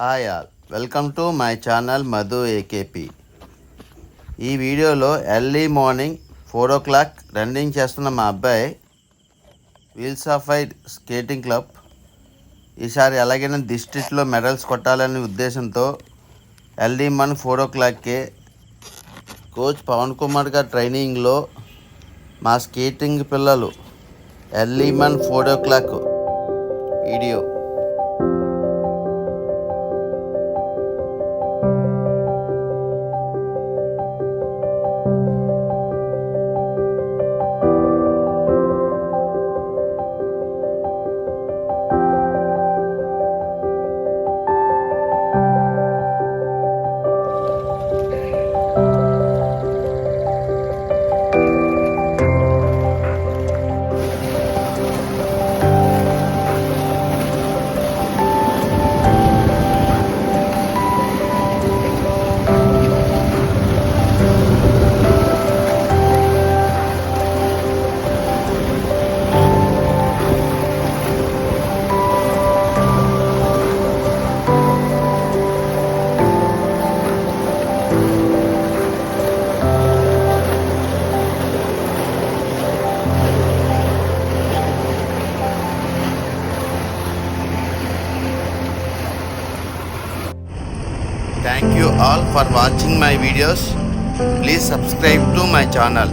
Hi all, welcome to my channel Madhu AKP. ఈ వీడియోలో early morning 4 o'clock running చేస్తున్న మా అబ్బాయి wheels of fire skating club ఈసారి ఎలాగైనా డిస్ట్రిక్ట్లో మెడల్స్ కొట్టాలనే ఉద్దేశంతో ఎర్లీ మార్నింగ్ 4 o'clockకే కోచ్ పవన్ కుమార్ గారి ట్రైనింగ్లో మా స్కేటింగ్ పిల్లలు early morning 4 o'clock video. Thank you all for watching my videos. Please subscribe to my channel.